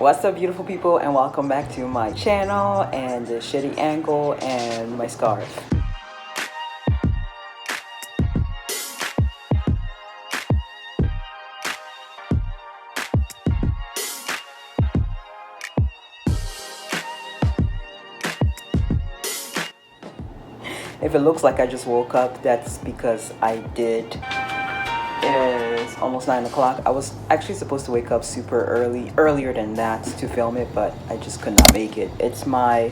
What's up, beautiful people, and welcome back to my channel and the shitty angle and my scarf. If it looks like I just woke up, that's because I did. It is almost 9 o'clock. I was actually supposed to wake up super earlier than that to film it, but I just could not make it. It's my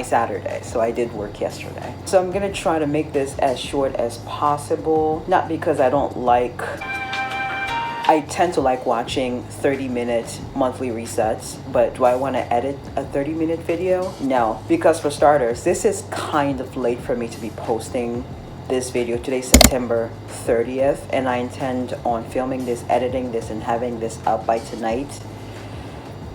Saturday, so I did work yesterday. So I'm gonna try to make this as short as possible. Not because I tend to like watching 30-minute monthly resets, but do I want to edit a 30-minute video? No, because for starters, this is kind of late for me to be posting this video. Today's September 30th, and I intend on filming this, editing this, and having this up by tonight.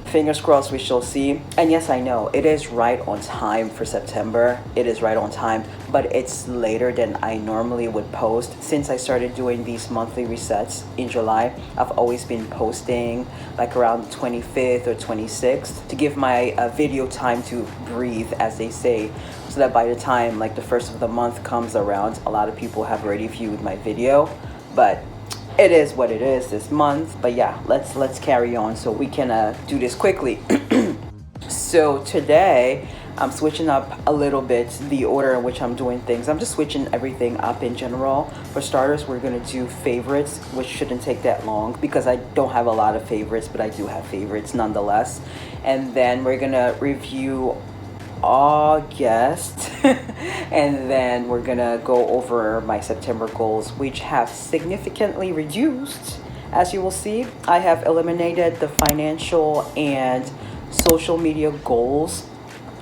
Fingers crossed, we shall see. And yes, I know it is right on time for September. It is right on time, but it's later than I normally would post. Since I started doing these monthly resets in July, I've always been posting like around the 25th or 26th to give my video time to breathe, as they say, so that by the time like the first of the month comes around, a lot of people have already viewed my video. But it is what it is this month. But yeah, let's carry on so we can do this quickly. So today I'm switching up a little bit the order in which I'm doing things. I'm just switching everything up in general. For starters, we're gonna do favorites, which shouldn't take that long because I don't have a lot of favorites, but I do have favorites nonetheless. And then we're gonna review August and then we're gonna go over my September goals, which have significantly reduced. As you will see, I have eliminated the financial and social media goals.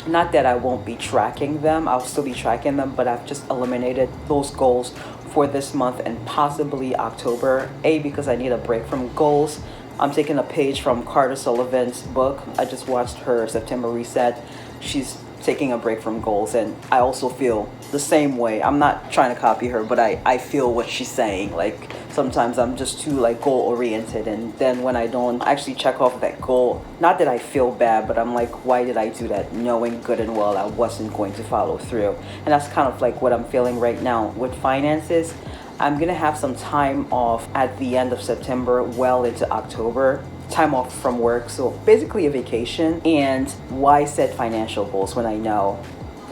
Not that I won't be tracking them, I'll still be tracking them, but I've just eliminated those goals for this month and possibly October. Because I need a break from goals. I'm taking a page from Carter Sullivan's book. I just watched her September reset. She's taking a break from goals, and I also feel the same way. I'm not trying to copy her, but I feel what she's saying. Like sometimes I'm just too like goal oriented, and then when I don't actually check off that goal, not that I feel bad, but I'm like, why did I do that, knowing good and well I wasn't going to follow through? And that's kind of like what I'm feeling right now with finances. I'm gonna have some time off at the end of September, well into October. Time off from work, so basically a vacation. And why set financial goals when I know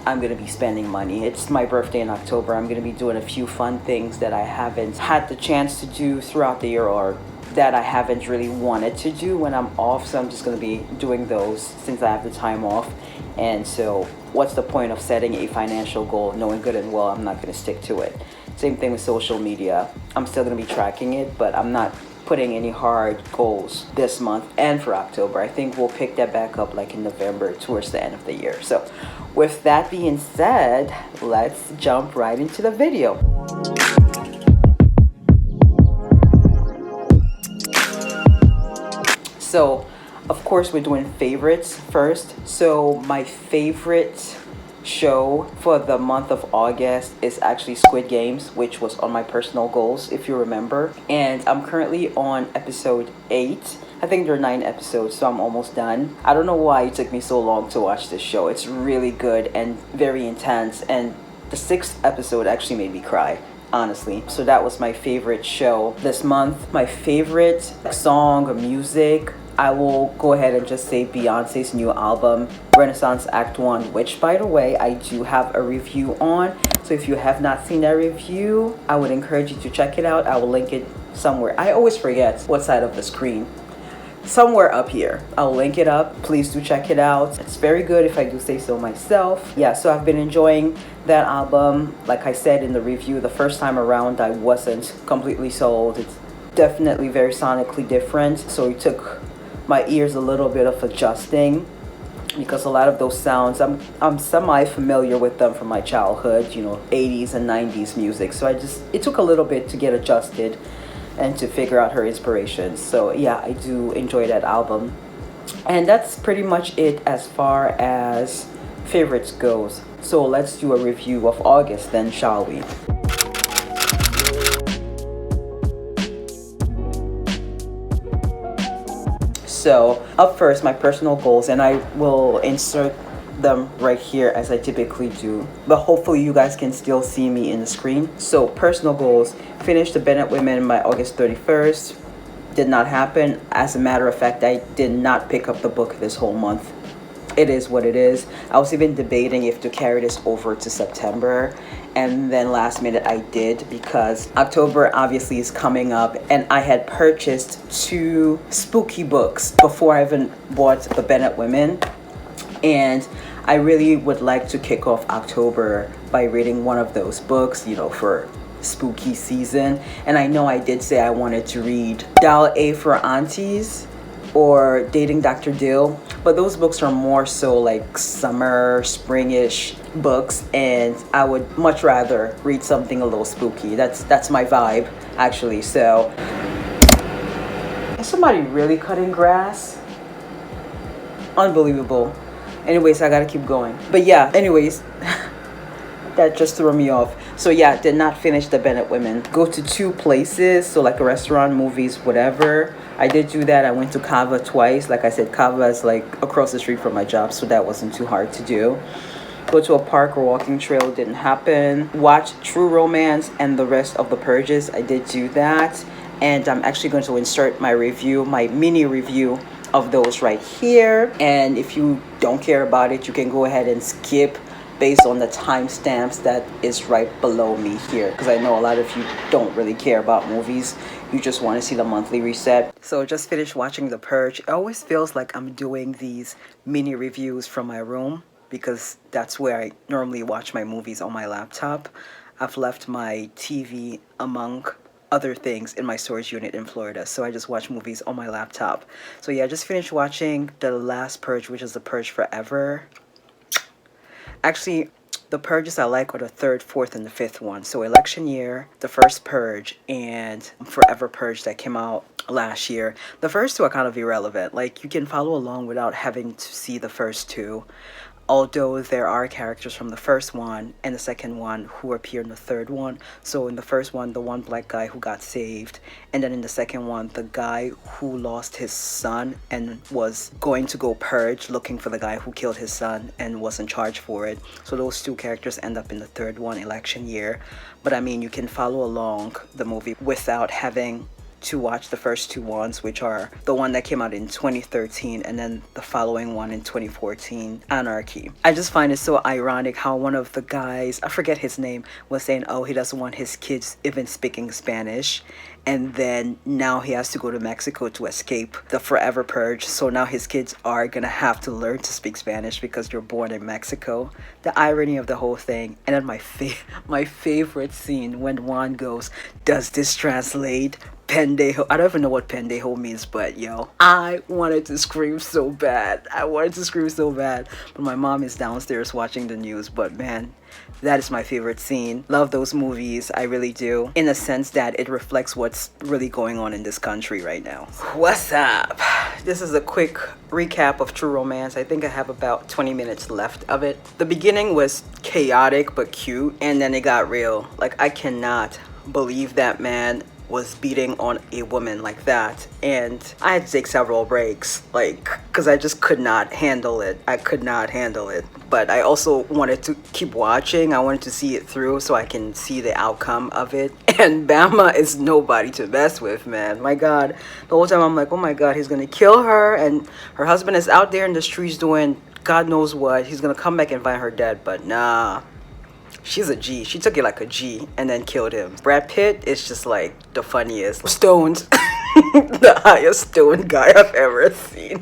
I'm gonna be spending money? It's my birthday in October. I'm gonna be doing a few fun things that I haven't had the chance to do throughout the year, or that I haven't really wanted to do when I'm off. So I'm just gonna be doing those since I have the time off. And so what's the point of setting a financial goal knowing good and well I'm not gonna stick to it? Same thing with social media. I'm still gonna be tracking it, but I'm not putting any hard goals this month and for October. I think we'll pick that back up like in November towards the end of the year. So with that being said, let's jump right into the video. So of course we're doing favorites first. So my favorite show for the month of August is actually Squid Games, which was on my personal goals, if you remember. And I'm currently on episode 8. I think there are 9 episodes, so I'm almost done. I don't know why it took me so long to watch this show. It's really good and very intense, and the 6th episode actually made me cry, honestly. So that was my favorite show this month. My favorite song or music, I will go ahead and just say Beyonce's new album, Renaissance Act 1, which, by the way, I do have a review on. So if you have not seen that review, I would encourage you to check it out. I will link it somewhere. I always forget what side of the screen. Somewhere up here. I'll link it up. Please do check it out. It's very good, if I do say so myself. Yeah, so I've been enjoying that album. Like I said in the review, the first time around I wasn't completely sold. It's definitely very sonically different. So it took my ears a little bit of adjusting, because a lot of those sounds I'm semi-familiar with them from my childhood, 80s and 90s music. So it took a little bit to get adjusted and to figure out her inspirations. So yeah, I do enjoy that album. And that's pretty much it as far as favorites goes. So let's do a review of August then, shall we? So up first, my personal goals, and I will insert them right here as I typically do, but hopefully you guys can still see me in the screen. So personal goals: finish the Bennett Women by August 31st. Did not happen. As a matter of fact, I did not pick up the book this whole month. It is what it is. I was even debating if to carry this over to September, and then last minute I did, because October obviously is coming up, and I had purchased 2 spooky books before I even bought the Bennett Women, and I really would like to kick off October by reading one of those books, you know, for spooky season. And I know I did say I wanted to read Doll A for Aunties or Dating Dr. Dill, but those books are more so like summer, springish books, and I would much rather read something a little spooky. That's my vibe, actually. So is somebody really cutting grass? Unbelievable. Anyways, I gotta keep going. But yeah, anyways, that just threw me off. So yeah, did not finish the Bennett Women. Go to 2 places, so like a restaurant, movies, whatever. I did do that. I went to Kava twice. Like I said, Kava is like across the street from my job, so that wasn't too hard to do. Go to a park or walking trail, didn't happen. Watch True Romance and the rest of the Purges. I did do that, and I'm actually going to insert my review, my mini review of those right here. And if you don't care about it, you can go ahead and skip based on the timestamps that is right below me here, because I know a lot of you don't really care about movies. You just want to see the monthly reset. So just finished watching The Purge. It always feels like I'm doing these mini reviews from my room, because that's where I normally watch my movies, on my laptop. I've left my TV among other things in my storage unit in Florida, so I just watch movies on my laptop. So yeah, I just finished watching the last Purge, which is The Purge Forever. Actually, the Purges I like are the 3rd, 4th, and the 5th one. So Election Year, the first Purge, and Forever Purge that came out last year. The first 2 are kind of irrelevant. Like, you can follow along without having to see the first 2. Although there are characters from the first one and the second one who appear in the third one. So in the first one, the one black guy who got saved, and then in the second one, the guy who lost his son and was going to go purge looking for the guy who killed his son and wasn't charged for it. So those 2 characters end up in the third one, Election Year. But I mean, you can follow along the movie without having to watch the first 2 ones, which are the one that came out in 2013 and then the following one in 2014, Anarchy. I just find it so ironic how one of the guys, I forget his name, was saying, oh, he doesn't want his kids even speaking Spanish, and then now he has to go to Mexico to escape the Forever Purge. So now his kids are gonna have to learn to speak Spanish because you're born in Mexico. The irony of the whole thing. And then my favorite scene, when Juan goes, does this translate? Pendejo. I don't even know what pendejo means, but yo, I wanted to scream so bad. But my mom is downstairs watching the news. But man, that is my favorite scene. Love those movies, I really do, in a sense that it reflects what's really going on in this country right now. What's up? This is a quick recap of True Romance. I think I have about 20 minutes left of it. The beginning was chaotic but cute, and then it got real. Like, I cannot believe that man was beating on a woman like that, and I had to take several breaks, like, because I just could not handle it. But I also wanted to keep watching. I wanted to see it through so I can see the outcome of it. And Bama is nobody to mess with, man. My God, the whole time I'm like, oh my God, he's gonna kill her, and her husband is out there in the streets doing God knows what. He's gonna come back and find her dead, but nah. She's a G. She took it like a G and then killed him. Brad Pitt is just like the funniest. Stoned. The highest stoned guy I've ever seen.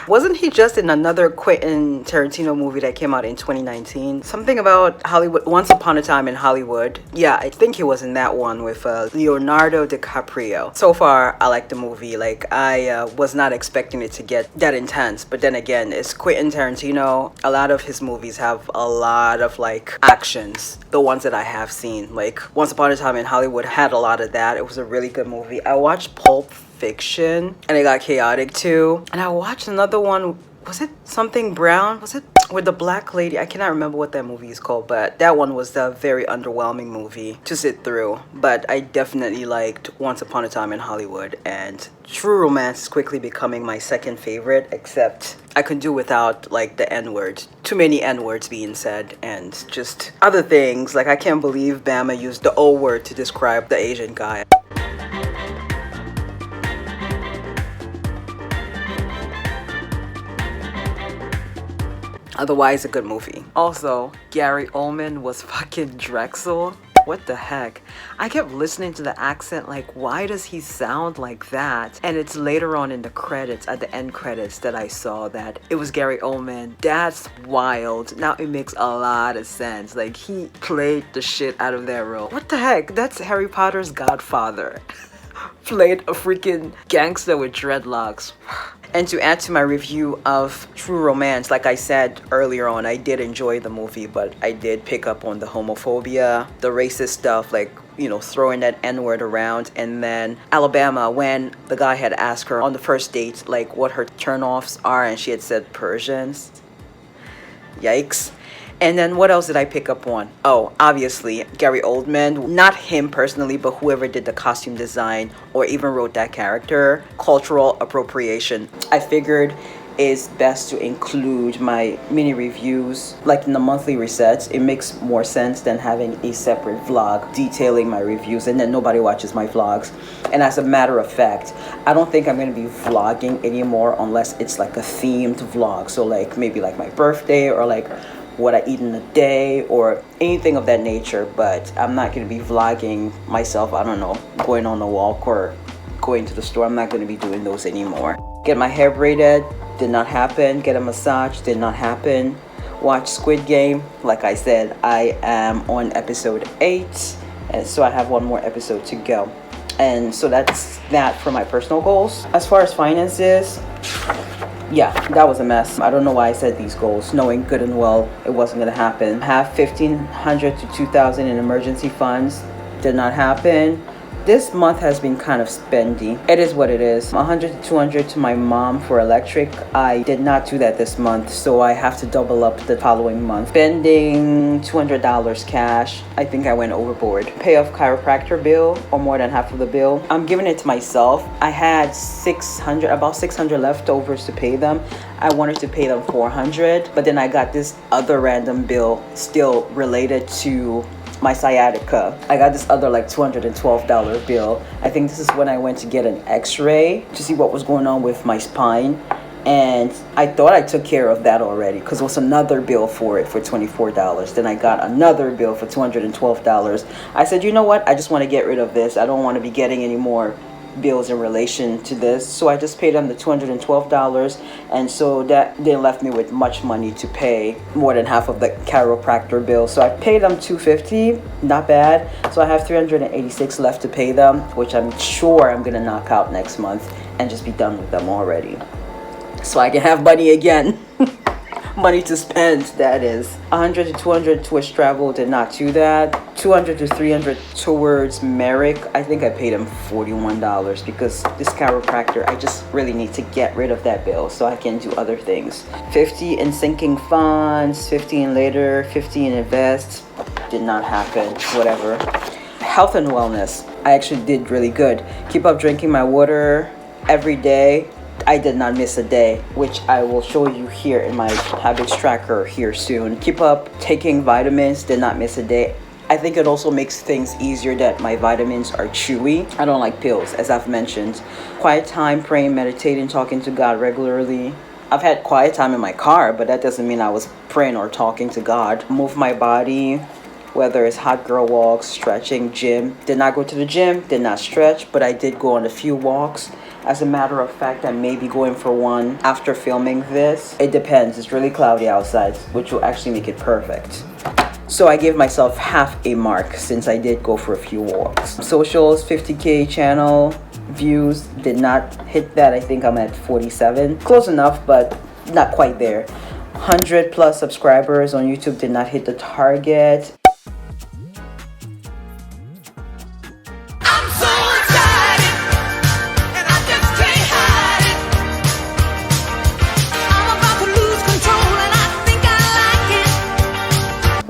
Wasn't he just in another Quentin Tarantino movie that came out in 2019? Something about Hollywood, Once Upon a Time in Hollywood. Yeah, I think he was in that one with Leonardo DiCaprio. So far, I like the movie. Like, I was not expecting it to get that intense. But then again, it's Quentin Tarantino. A lot of his movies have a lot of like actions. The ones that I have seen, like Once Upon a Time in Hollywood had a lot of that. It was a really good movie. I watched Pulp Fiction and it got chaotic too. And I watched another one Was it something brown? Was it with the black lady? I cannot remember what that movie is called, but that one was a very underwhelming movie to sit through. But I definitely liked Once Upon a Time in Hollywood, and True Romance is quickly becoming my second favorite, except I could do without like the N-word. Too many N-words being said, and just other things. Like I can't believe Bama used the O word to describe the Asian guy. Otherwise, a good movie. Also, Gary Oldman was fucking Drexel. What the heck? I kept listening to the accent like, why does he sound like that? And it's later on in the credits, at the end credits, that I saw that it was Gary Oldman. That's wild. Now it makes a lot of sense. Like, he played the shit out of that role. What the heck? That's Harry Potter's godfather. Played a freaking gangster with dreadlocks. And to add to my review of True Romance, like I said earlier on, I did enjoy the movie, but I did pick up on the homophobia, the racist stuff, like, you know, throwing that N-word around. And then Alabama, when the guy had asked her on the first date, like, what her turnoffs are, and she had said Persians. Yikes. And then what else did I pick up on? Oh, obviously, Gary Oldman. Not him personally, but whoever did the costume design or even wrote that character. Cultural appropriation. I figured it's best to include my mini reviews like in the monthly resets. It makes more sense than having a separate vlog detailing my reviews, and then nobody watches my vlogs. And as a matter of fact, I don't think I'm going to be vlogging anymore unless it's like a themed vlog. So like maybe like my birthday or like what I eat in a day or anything of that nature. But I'm not going to be vlogging myself, I don't know, going on a walk or going to the store. I'm not going to be doing those anymore. Get my hair braided, did not happen. Get a massage, did not happen. Watch Squid Game. Like I said, I am on episode 8, and so I have one more episode to go. And so that's that for my personal goals. As far as finances, yeah, that was a mess. I don't know why I said these goals, knowing good and well it wasn't going to happen. Have 1,500 to 2,000 in emergency funds. Did not happen. This month has been kind of spendy. It is what it is. 100 to 200 to my mom for electric. I did not do that this month, so I have to double up the following month. Spending $200 cash. I think I went overboard. Pay off chiropractor bill, or more than half of the bill. I'm giving it to myself. I had about 600 leftovers to pay them. I wanted to pay them 400, but then I got this other random bill still related to my sciatica. I got this other like $212 bill. I think this is when I went to get an x-ray to see what was going on with my spine, and I thought I took care of that already because there was another bill for it for $24. Then I got another bill for $212. I said, you know what, I just want to get rid of this. I don't want to be getting any more bills in relation to this, so I just paid them the $212, and so that then left me with much money to pay, more than half of the chiropractor bill. So I paid them $250, not bad. So I have $386 left to pay them, which I'm sure I'm gonna knock out next month and just be done with them already, so I can have money again. Money to spend, that is. 100 to 200 towards travel, did not do that. 200 to 300 towards Merrick. I think I paid him $41 because this chiropractor, I just really need to get rid of that bill so I can do other things. 50 in sinking funds, 50 in later, 50 in invest. Did not happen, whatever. Health and wellness, I actually did really good. Keep up drinking my water every day. I did not miss a day, which I will show you here in my habits tracker here soon. Keep up taking vitamins, did not miss a day. I think it also makes things easier that my vitamins are chewy. I don't like pills, as I've mentioned. Quiet time, praying, meditating, talking to God regularly. I've had quiet time in my car, but that doesn't mean I was praying or talking to God. Move my body, whether it's hot girl walks, stretching, gym. Did not go to the gym, did not stretch, but I did go on a few walks. As a matter of fact, I may be going for one after filming this. It depends. It's really cloudy outside, which will actually make it perfect. So I gave myself half a mark since I did go for a few walks. Socials, 50K channel views, did not hit that. I think I'm at 47. Close enough, but not quite there. 100 plus subscribers on YouTube, did not hit the target.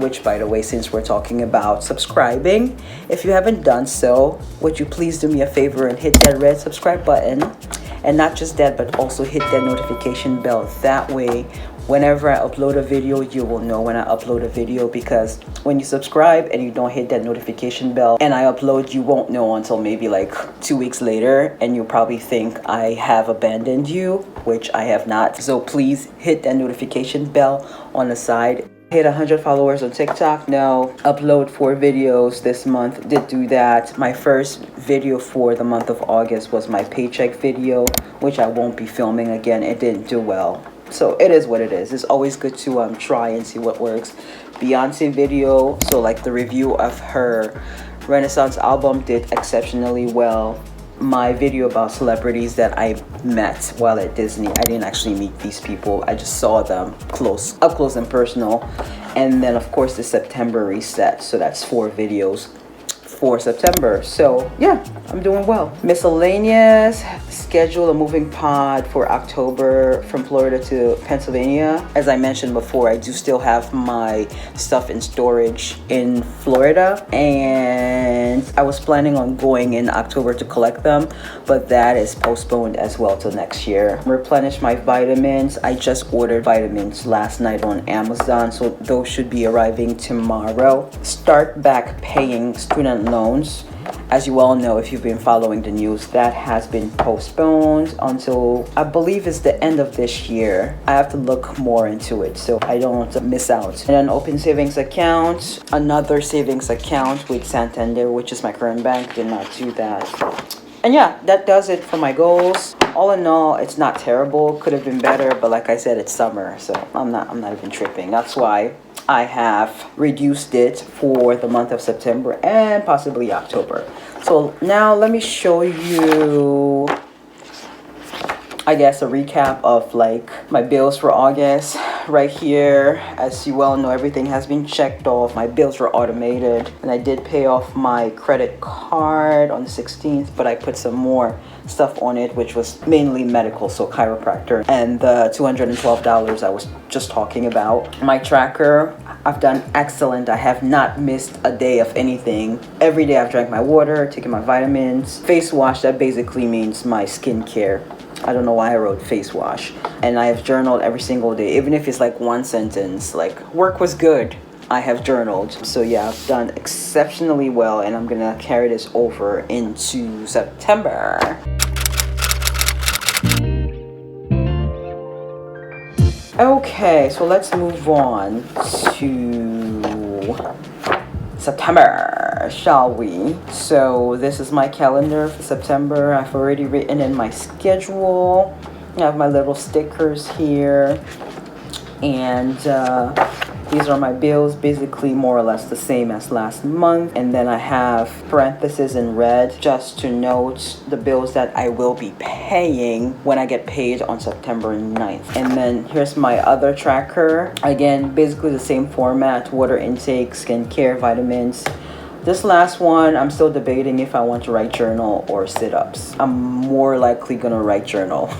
which, by the way, since we're talking about subscribing, if you haven't done so, would you please do me a favor and hit that red subscribe button? And not just that, but also hit that notification bell. That way, whenever I upload a video, you will know when I upload a video, because when you subscribe and you don't hit that notification bell and I upload, you won't know until maybe like 2 weeks later, and you'll probably think I have abandoned you, which I have not. So please hit that notification bell on the side. Hit 100 followers on TikTok. No. Upload 4 videos this month. Did do that. My first video for the month of August was my paycheck video, which I won't be filming again. It didn't do well. So it is what it is. It's always good to try and see what works. Beyonce video, so like the review of her Renaissance album, did exceptionally well. My video about celebrities that I met while at Disney, I didn't actually meet these people. I just saw them up close and personal. And then of course the September reset. So that's 4 videos for September. So yeah, I'm doing well. Miscellaneous, schedule a moving pod for October from Florida to Pennsylvania. As I mentioned before, I do still have my stuff in storage in Florida, and I was planning on going in October to collect them, but that is postponed as well till next year. Replenish my vitamins. I just ordered vitamins last night on Amazon, so those should be arriving tomorrow. Start back paying student loans. As you all know, if you've been following the news, that has been postponed until I believe it's the end of this year. I have to look more into it so I don't miss out. And then open savings account, another savings account with Santander, which is my current bank. Did not do that. And yeah, that does it for my goals. All in all, it's not terrible. Could have been better, but like I said, it's summer, so I'm not even tripping. That's why I have reduced it for the month of September and possibly October. So now let me show you, I guess, a recap of like my bills for August. Right here, as you well know, everything has been checked off. My bills were automated, and I did pay off my credit card on the 16th, but I put some more stuff on it, which was mainly medical, so chiropractor, and the $212 I was just talking about. My tracker, I've done excellent. I have not missed a day of anything. Every day I've drank my water, taken my vitamins. Face wash, that basically means my skincare. I don't know why I wrote face wash. And I have journaled every single day, even if it's like one sentence, like work was good. I have journaled. So yeah, I've done exceptionally well, and I'm gonna carry this over into September. Okay, so let's move on to September, shall we? So this is my calendar for September. I've already written in my schedule. I have my little stickers here, and these are my bills, basically more or less the same as last month. And then I have parentheses in red just to note the bills that I will be paying when I get paid on September 9th. And then here's my other tracker. Again, basically the same format: water intake, skincare, vitamins. This last one, I'm still debating if I want to write journal or sit-ups. I'm more likely gonna write journal.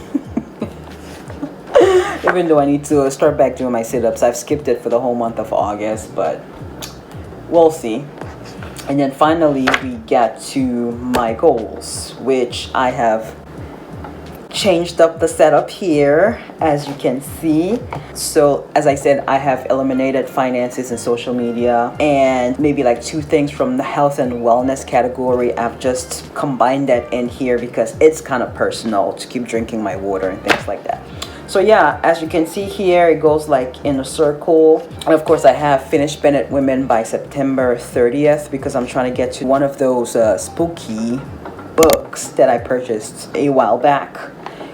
Even though I need to start back doing my sit-ups. I've skipped it for the whole month of August, but we'll see. And then finally, we get to my goals, which I have changed up the setup here, as you can see. So as I said, I have eliminated finances and social media, and maybe like 2 things from the health and wellness category. I've just combined that in here because it's kind of personal to keep drinking my water and things like that. So yeah, as you can see here, it goes like in a circle. And of course, I have finished Bennett Women by September 30th because I'm trying to get to one of those spooky books that I purchased a while back.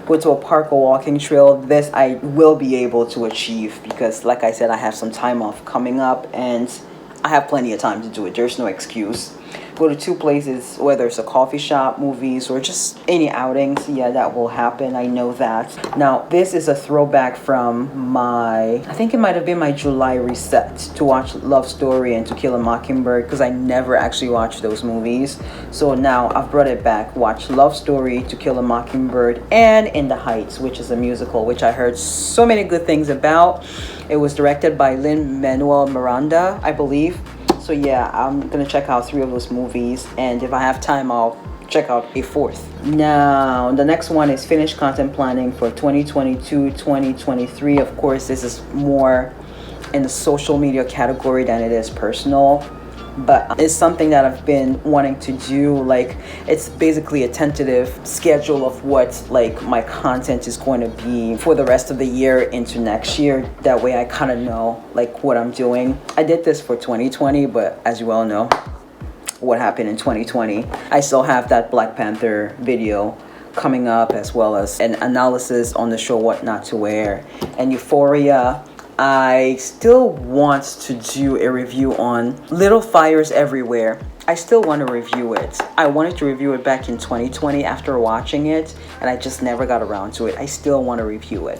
Go to a park or walking trail. This I will be able to achieve because, like I said, I have some time off coming up and I have plenty of time to do it. There's no excuse. go to two places, whether it's a coffee shop, movies, or just any outings. Yeah, that will happen. I know that. Now, this is a throwback from I think it might have been my July reset to watch Love Story and To Kill a Mockingbird, because I never actually watched those movies. So now I've brought it back. Watch Love Story, To Kill a Mockingbird, and In the Heights, which is a musical, which I heard so many good things about. It was directed by Lin-Manuel Miranda, I believe. So yeah, I'm gonna check out 3 of those movies, and if I have time, I'll check out a 4th. Now, the next one is finish content planning for 2022-2023. Of course, this is more in the social media category than it is personal, but it's something that I've been wanting to do. Like, it's basically a tentative schedule of what like my content is going to be for the rest of the year into next year. That way I kind of know like what I'm doing. I did this for 2020, but as you all know what happened in 2020, I still have that Black Panther video coming up, as well as an analysis on the show What Not to Wear, and Euphoria. I still want to do a review on Little Fires Everywhere. I still want to review it. I wanted to review it back in 2020 after watching it, and I just never got around to it. I still want to review it.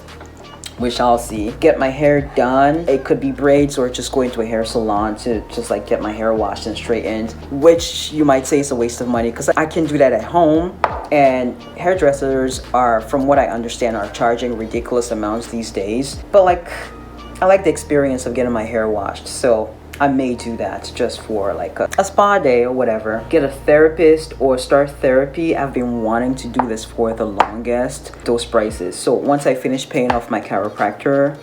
We shall see. Get my hair done. It could be braids or just going to a hair salon to just like get my hair washed and straightened, which you might say is a waste of money, because I can do that at home. And hairdressers are, from what I understand, are charging ridiculous amounts these days. But like, I like the experience of getting my hair washed, so I may do that just for like a spa day or whatever. Get a therapist or start therapy. I've been wanting to do this for the longest. Those prices. So once I finish paying off my chiropractor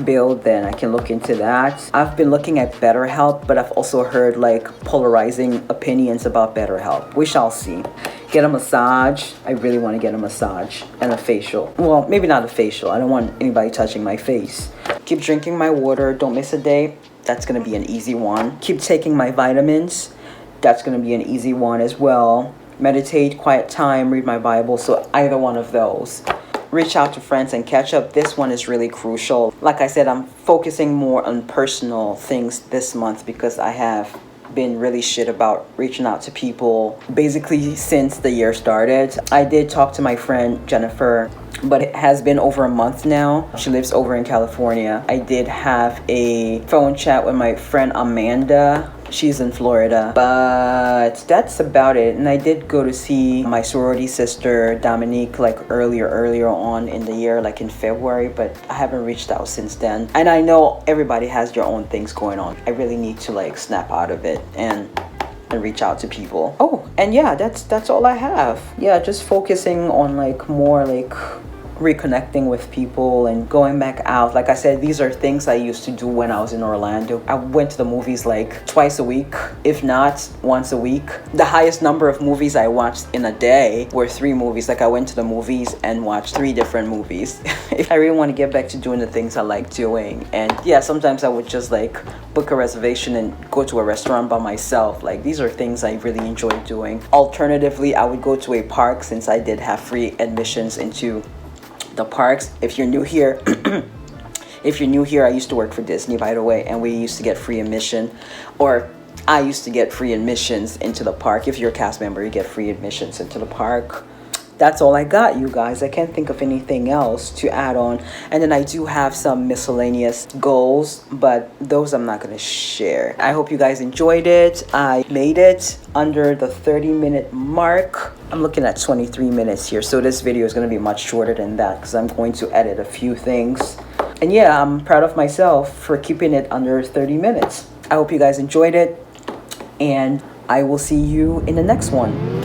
bill, then I can look into that. I've been looking at BetterHelp, but I've also heard like polarizing opinions about BetterHelp. We shall see. Get a massage. I really want to get a massage and a facial. Well, maybe not a facial. I don't want anybody touching my face. Keep drinking my water. Don't miss a day. That's going to be an easy one. Keep taking my vitamins. That's going to be an easy one as well. Meditate, quiet time, read my Bible. So either one of those. Reach out to friends and catch up. This one is really crucial. Like I said, I'm focusing more on personal things this month because I have been really shit about reaching out to people basically since the year started. I did talk to my friend Jennifer, but it has been over a month now. She lives over in California. I did have a phone chat with my friend Amanda. She's in Florida, but that's about it. And I did go to see my sorority sister Dominique like earlier on in the year, like in February, but I haven't reached out since then. And I know everybody has their own things going on. I really need to like snap out of it and reach out to people. Oh, and yeah, that's all I have. Yeah, just focusing on like more like reconnecting with people and going back out. Like I said, these are things I used to do when I was in Orlando. I went to the movies like twice a week, if not once a week. The highest number of movies I watched in a day were 3 movies. Like I went to the movies and watched 3 different movies. I really want to get back to doing the things I like doing. And yeah, sometimes I would just like book a reservation and go to a restaurant by myself. Like these are things I really enjoy doing. Alternatively, I would go to a park, since I did have free admissions into the parks. If you're new here, I used to work for Disney, by the way, and we used to get free admission, or I used to get free admissions into the park. If you're a cast member, you get free admissions into the park. That's all I got, you guys. I can't think of anything else to add on. And then I do have some miscellaneous goals, but those I'm not going to share. I hope you guys enjoyed it. I made it under the 30-minute mark. I'm looking at 23 minutes here, so this video is going to be much shorter than that because I'm going to edit a few things. And yeah, I'm proud of myself for keeping it under 30 minutes. I hope you guys enjoyed it, and I will see you in the next one.